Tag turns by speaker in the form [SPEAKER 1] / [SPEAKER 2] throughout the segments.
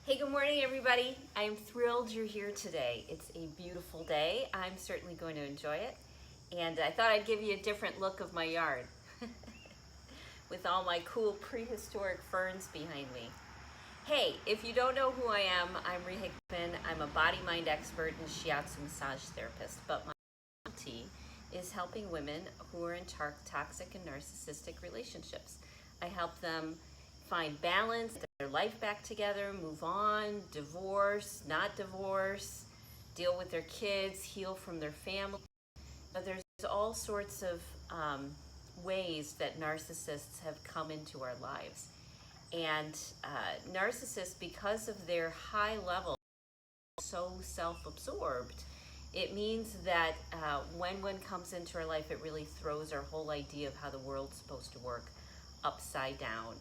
[SPEAKER 1] Hey, good morning, everybody. I'm thrilled you're here today. It's a beautiful day. I'm certainly going to enjoy it. And I thought I'd give you a different look of my yard with all my cool prehistoric ferns behind me. Hey, if you don't know who I am, I'm Rhea Hickman. I'm a body-mind expert and shiatsu massage therapist. But my specialty is helping women who are in toxic and narcissistic relationships. I help them find balance, their life back together, move on, divorce, not divorce, deal with their kids, heal from their family. But there's all sorts of ways that narcissists have come into our lives. And narcissists, because of their high level, so self-absorbed, it means that when one comes into our life, it really throws our whole idea of how the world's supposed to work upside down.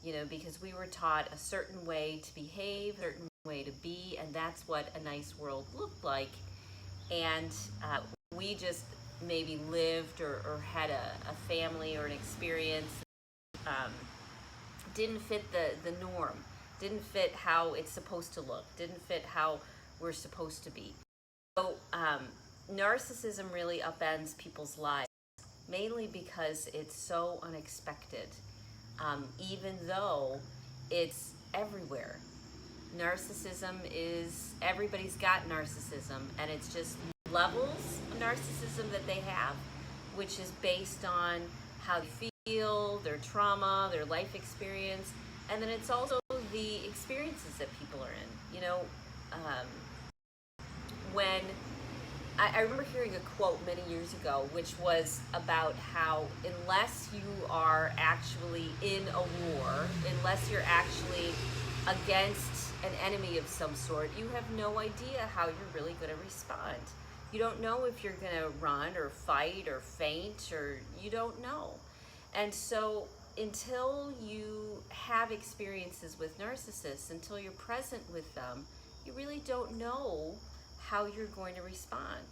[SPEAKER 1] You know, because we were taught a certain way to behave, a certain way to be, and that's what a nice world looked like. And we just maybe lived or had a family or an experience didn't fit the norm, didn't fit how it's supposed to look, didn't fit how we're supposed to be. So narcissism really upends people's lives, mainly because it's so unexpected. Even though it's everywhere. Narcissism is, everybody's got narcissism, and it's just levels of narcissism that they have, which is based on how they feel, their trauma, their life experience, and then it's also the experiences that people are in. You know, when I remember hearing a quote many years ago, which was about how unless you are actually in a war, unless you're actually against an enemy of some sort, you have no idea how you're really going to respond. You don't know if you're going to run or fight or faint, or you don't know. And so until you have experiences with narcissists, until you're present with them, you really don't know how you're going to respond.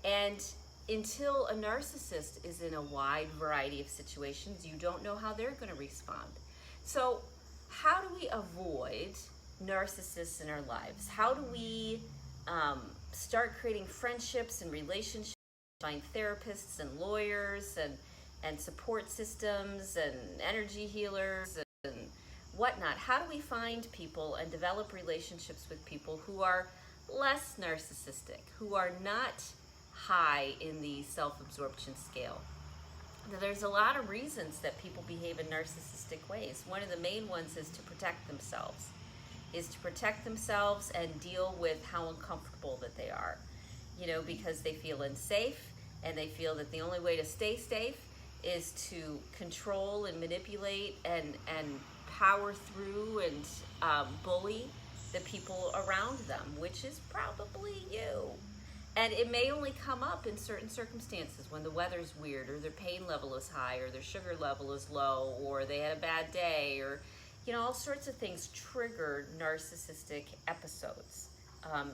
[SPEAKER 1] And until a narcissist is in a wide variety of situations, you don't know how they're going to respond. So how do we avoid narcissists in our lives? How do we start creating friendships and relationships, find therapists and lawyers and support systems and energy healers and whatnot? How do we find people and develop relationships with people who are less narcissistic, who are not high in the self-absorption scale? Now, there's a lot of reasons that people behave in narcissistic ways. One of the main ones is to protect themselves, and deal with how uncomfortable that they are, you know, because they feel unsafe and they feel that the only way to stay safe is to control and manipulate and power through and bully the people around them, which is probably you. And it may only come up in certain circumstances, when the weather's weird, or their pain level is high, or their sugar level is low, or they had a bad day, or, you know, all sorts of things trigger narcissistic episodes.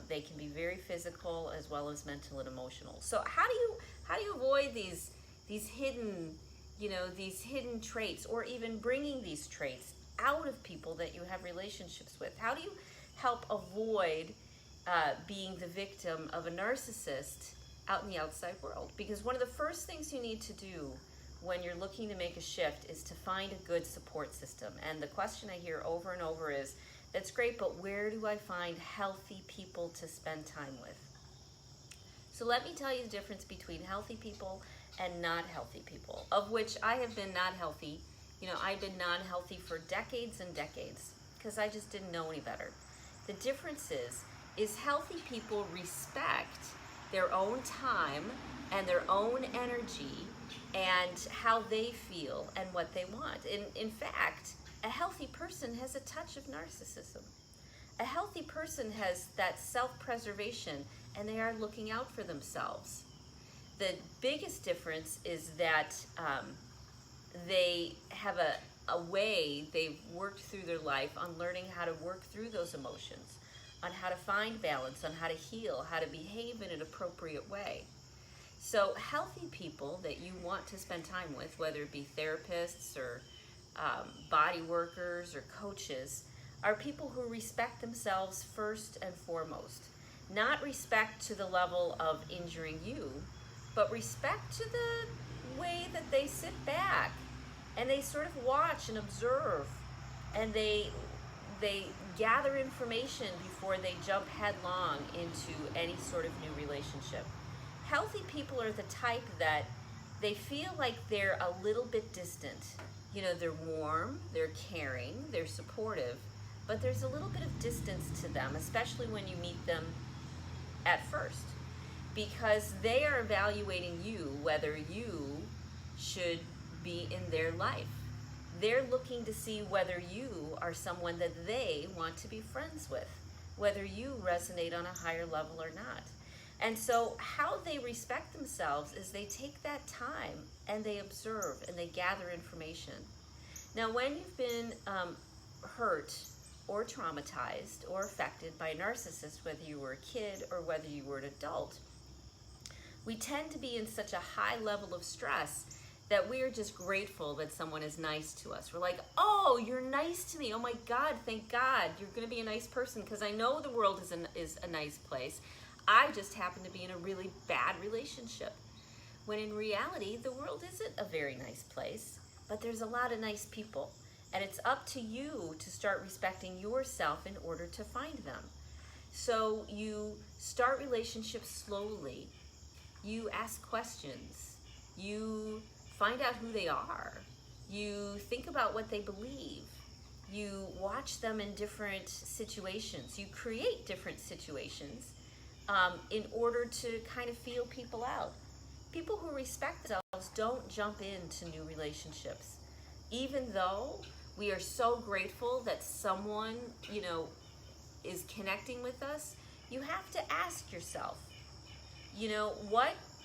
[SPEAKER 1] They can be very physical as well as mental and emotional. So how do you avoid these hidden, you know, these hidden traits, or even bringing these traits out of people that you have relationships with? How do you help avoid being the victim of a narcissist out in the outside world? Because one of the first things you need to do when you're looking to make a shift is to find a good support system. And the question I hear over and over is, that's great, but where do I find healthy people to spend time with? So let me tell you the difference between healthy people and not healthy people, of which I have been not healthy. You know, I've been non-healthy for decades and decades because I just didn't know any better. The difference is healthy people respect their own time and their own energy and how they feel and what they want. In fact, a healthy person has a touch of narcissism. A healthy person has that self-preservation, and they are looking out for themselves. The biggest difference is that they have a way they've worked through their life on learning how to work through those emotions, on how to find balance, on how to heal, how to behave in an appropriate way. So healthy people that you want to spend time with, whether it be therapists or body workers or coaches, are people who respect themselves first and foremost. Not respect to the level of injuring you, but respect to the way that they sit back and they sort of watch and observe, and they gather information before they jump headlong into any sort of new relationship. Healthy people are the type that they feel like they're a little bit distant. You know, they're warm, they're caring, they're supportive, but there's a little bit of distance to them, especially when you meet them at first, because they are evaluating you, whether you should be in their life. They're looking to see whether you are someone that they want to be friends with, whether you resonate on a higher level or not. And so how they respect themselves is they take that time and they observe and they gather information. Now, when you've been hurt or traumatized or affected by a narcissist, whether you were a kid or whether you were an adult, we tend to be in such a high level of stress that we are just grateful that someone is nice to us. We're like, oh, you're nice to me. Oh my God, thank God. You're gonna be a nice person, because I know the world is a nice place. I just happen to be in a really bad relationship. When in reality, the world isn't a very nice place, but there's a lot of nice people. And it's up to you to start respecting yourself in order to find them. So you start relationships slowly. You ask questions. You find out who they are. You think about what they believe. You watch them in different situations. You create different situations in order to kind of feel people out. People who respect themselves don't jump into new relationships. Even though we are so grateful that someone, you know, is connecting with us, you have to ask yourself, you know,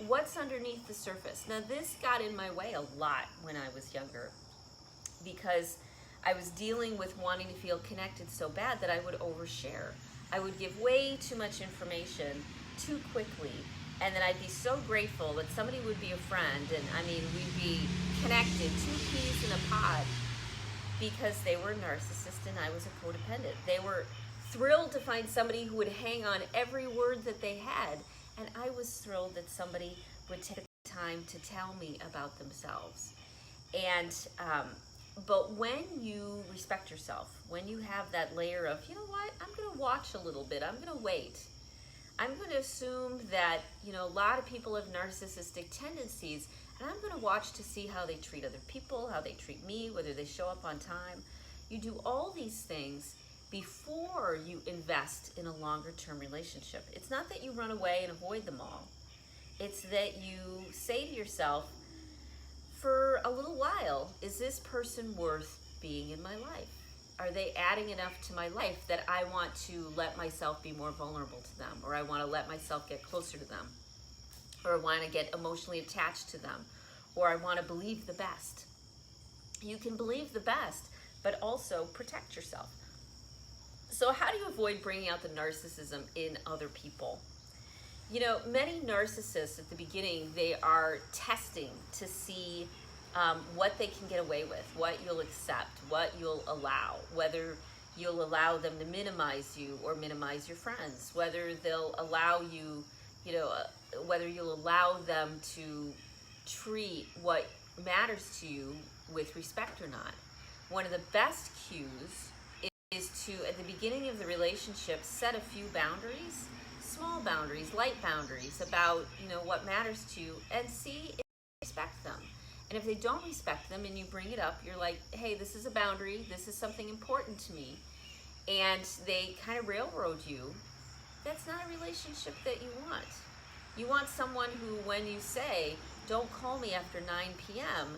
[SPEAKER 1] what's underneath the surface? Now, this got in my way a lot when I was younger, because I was dealing with wanting to feel connected so bad that I would overshare. I would give way too much information too quickly, and then I'd be so grateful that somebody would be a friend, and I mean, we'd be connected, two peas in a pod, because they were a narcissist and I was a codependent. They were thrilled to find somebody who would hang on every word that they had, and I was thrilled that somebody would take the time to tell me about themselves. And but when you respect yourself, when you have that layer of, you know what, I'm going to watch a little bit, I'm going to wait. I'm going to assume that, you know, a lot of people have narcissistic tendencies, and I'm going to watch to see how they treat other people, how they treat me, whether they show up on time. You do all these things before you invest in a longer term relationship. It's not that you run away and avoid them all. It's that you say to yourself, for a little while, is this person worth being in my life? Are they adding enough to my life that I want to let myself be more vulnerable to them, or I want to let myself get closer to them, or I want to get emotionally attached to them, or I want to believe the best? You can believe the best, but also protect yourself. So how do you avoid bringing out the narcissism in other people? You know, many narcissists at the beginning, they are testing to see what they can get away with, what you'll accept, what you'll allow, whether you'll allow them to minimize you or minimize your friends, whether they'll allow you, you know, whether you'll allow them to treat what matters to you with respect or not. One of the best cues is to, at the beginning of the relationship, set a few boundaries, small boundaries, light boundaries about, you know, what matters to you, and see if they respect them. And if they don't respect them and you bring it up, you're like, hey, this is a boundary, this is something important to me, and they kind of railroad you, that's not a relationship that you want. You want someone who, when you say, don't call me after 9 p.m.,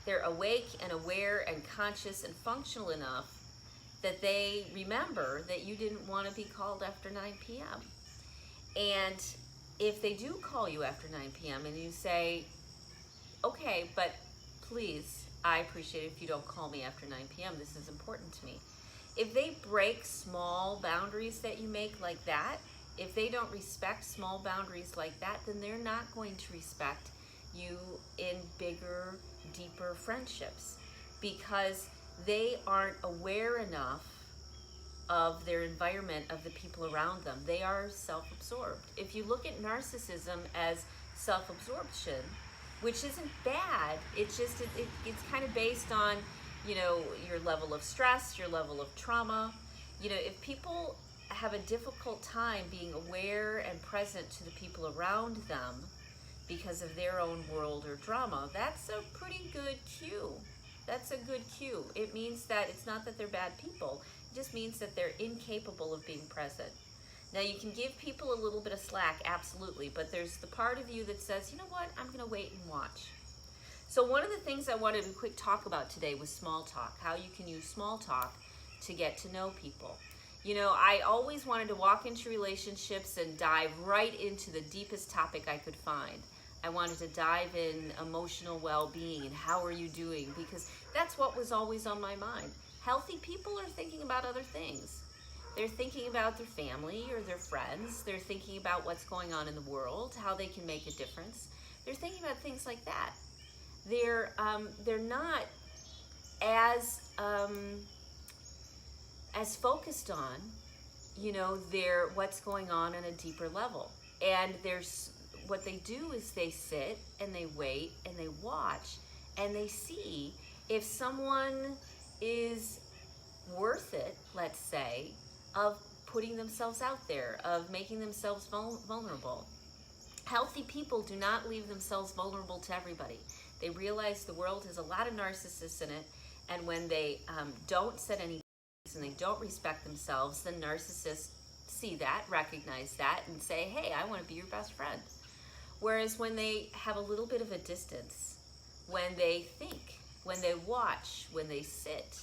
[SPEAKER 1] they're awake and aware and conscious and functional enough that they remember that you didn't want to be called after 9 p.m. And if they do call you after 9 p.m. and you say, okay, but please, I appreciate it if you don't call me after 9 p.m. This is important to me. If they break small boundaries that you make like that, if they don't respect small boundaries like that, then they're not going to respect you in bigger, deeper friendships, because they aren't aware enough of their environment, of the people around them. They are self-absorbed. If you look at narcissism as self-absorption, which isn't bad, it's just it's kind of based on, you know, your level of stress, your level of trauma. You know, if people have a difficult time being aware and present to the people around them because of their own world or drama, that's a pretty good cue. That's a good cue. It means that it's not that they're bad people, it just means that they're incapable of being present. Now, you can give people a little bit of slack, absolutely, but there's the part of you that says, you know what, I'm gonna wait and watch. So one of the things I wanted to quick talk about today was small talk, how you can use small talk to get to know people. You know, I always wanted to walk into relationships and dive right into the deepest topic I could find. I wanted to dive in emotional well-being and how are you doing, because that's what was always on my mind. Healthy people are thinking about other things. They're thinking about their family or their friends. They're thinking about what's going on in the world, how they can make a difference. They're thinking about things like that. They're not as focused on, you know, what's going on a deeper level. And what they do is they sit and they wait and they watch and they see if someone is worth it, let's say, of putting themselves out there, of making themselves vulnerable. Healthy people do not leave themselves vulnerable to everybody. They realize the world has a lot of narcissists in it, and when they don't set any boundaries and they don't respect themselves, then narcissists see that, recognize that, and say, hey, I want to be your best friend. Whereas when they have a little bit of a distance, when they think, when they watch, when they sit,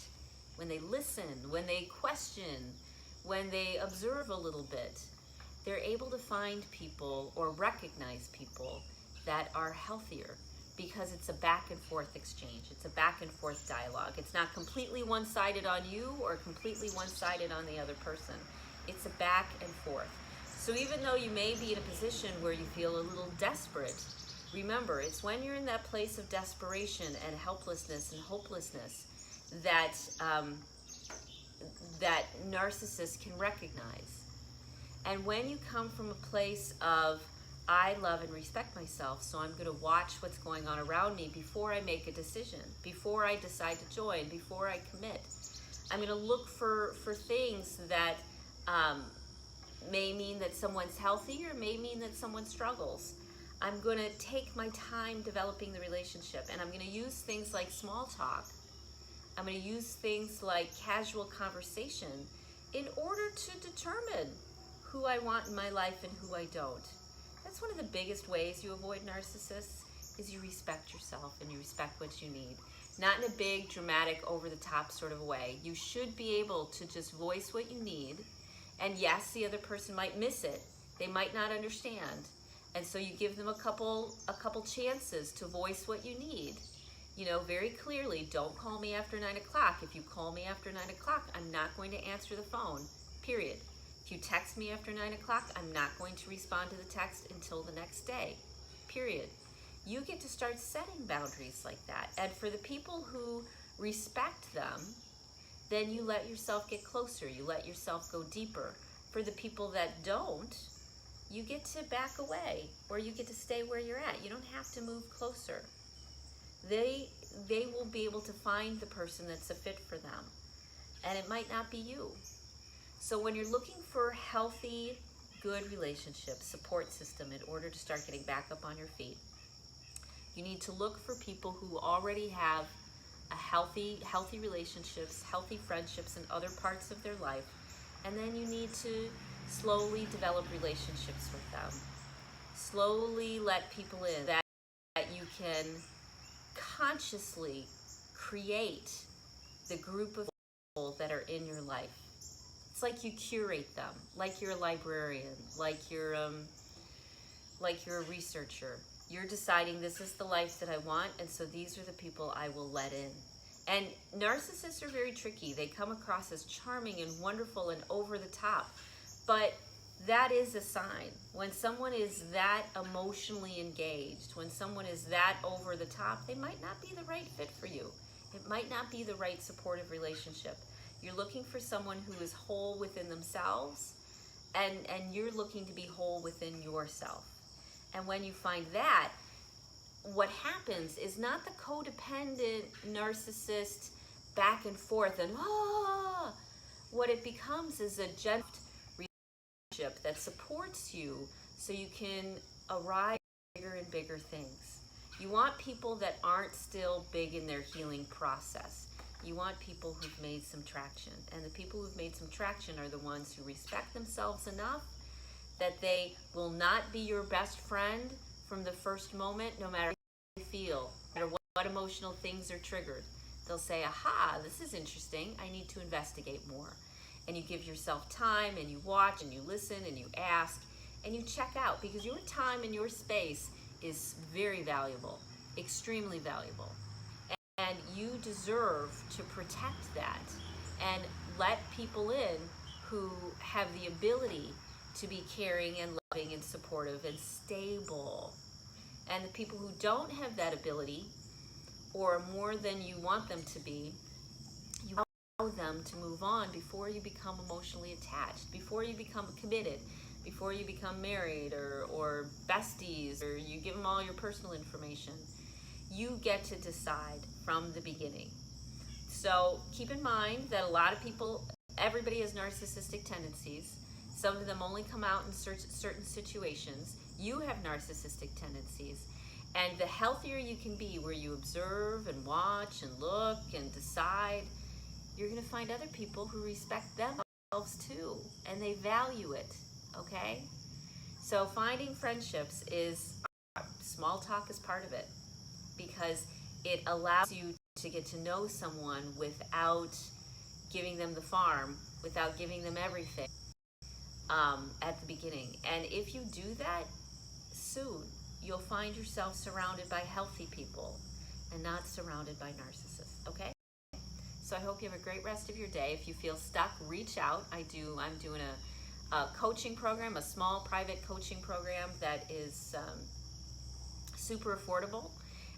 [SPEAKER 1] when they listen, when they question, when they observe a little bit, they're able to find people or recognize people that are healthier, because it's a back and forth exchange. It's a back and forth dialogue. It's not completely one-sided on you or completely one-sided on the other person. It's a back and forth. So even though you may be in a position where you feel a little desperate, remember, it's when you're in that place of desperation and helplessness and hopelessness that that narcissists can recognize. And when you come from a place of, I love and respect myself, so I'm going to watch what's going on around me before I make a decision, before I decide to join, before I commit. I'm going to look for things that may mean that someone's healthy or may mean that someone struggles. I'm going to take my time developing the relationship, and I'm going to use things like small talk. I'm going to use things like casual conversation in order to determine who I want in my life and who I don't. That's one of the biggest ways you avoid narcissists, is you respect yourself and you respect what you need. Not in a big, dramatic, over-the-top sort of way. You should be able to just voice what you need. And yes, the other person might miss it. They might not understand. And so you give them a couple chances to voice what you need. You know, very clearly, don't call me after 9 o'clock. If you call me after 9 o'clock, I'm not going to answer the phone, period. If you text me after 9 o'clock, I'm not going to respond to the text until the next day, period. You get to start setting boundaries like that. And for the people who respect them, then you let yourself get closer. You let yourself go deeper. For the people that don't, you get to back away, or you get to stay where you're at. You don't have to move closer. They will be able to find the person that's a fit for them. And it might not be you. So when you're looking for healthy, good relationships, support system, in order to start getting back up on your feet, you need to look for people who already have a healthy relationships, healthy friendships in other parts of their life. And then you need to slowly develop relationships with them. Slowly let people in that you can consciously create the group of people that are in your life. It's like you curate them, like you're a librarian, like you're a researcher. You're deciding this is the life that I want, and so these are the people I will let in. And narcissists are very tricky. They come across as charming and wonderful and over the top, but that is a sign. When someone is that emotionally engaged, when someone is that over the top, they might not be the right fit for you. It might not be the right supportive relationship. You're looking for someone who is whole within themselves, and you're looking to be whole within yourself. And when you find that, what happens is not the codependent narcissist back and forth and what it becomes is a gentle relationship that supports you so you can arrive at bigger and bigger things. You want people that aren't still big in their healing process. You want people who've made some traction. And the people who've made some traction are the ones who respect themselves enough that they will not be your best friend from the first moment, no matter how you feel, no matter what emotional things are triggered. They'll say, aha, this is interesting. I need to investigate more. And you give yourself time, and you watch, and you listen, and you ask, and you check out, because your time and your space is very valuable, extremely valuable. And you deserve to protect that and let people in who have the ability to be caring and loving and supportive and stable. And the people who don't have that ability, or more than you want them to be, you allow them to move on before you become emotionally attached, before you become committed, before you become married or besties, or you give them all your personal information. You get to decide from the beginning. So keep in mind that a lot of people, everybody has narcissistic tendencies. Some of them only come out in certain situations. You have narcissistic tendencies. And the healthier you can be, where you observe and watch and look and decide, you're going to find other people who respect themselves too, and they value it, okay? So finding friendships is, small talk is part of it, because it allows you to get to know someone without giving them the farm, without giving them everything at the beginning. And if you do that, soon you'll find yourself surrounded by healthy people and not surrounded by narcissists, okay? So I hope you have a great rest of your day. If you feel stuck, reach out. I'm doing a coaching program, a small private coaching program that is super affordable.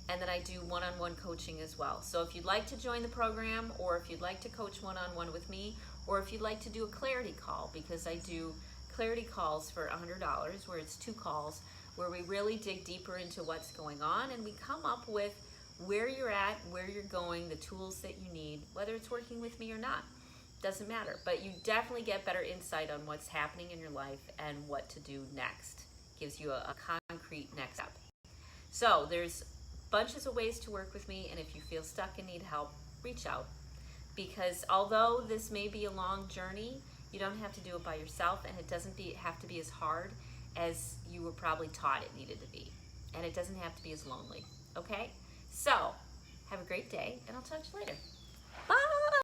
[SPEAKER 1] And then I do one-on-one coaching as well. So if you'd like to join the program, or if you'd like to coach one-on-one with me, or if you'd like to do a clarity call, because I do clarity calls for $100, where it's 2 calls, where we really dig deeper into what's going on, and we come up with where you're at, where you're going, the tools that you need, whether it's working with me or not. Doesn't matter. But you definitely get better insight on what's happening in your life and what to do next. Gives you a concrete next step. So there's bunches of ways to work with me, and if you feel stuck and need help, reach out. Because although this may be a long journey, you don't have to do it by yourself, and it doesn't have to be as hard as you were probably taught it needed to be. And it doesn't have to be as lonely, okay? So, have a great day, and I'll talk to you later.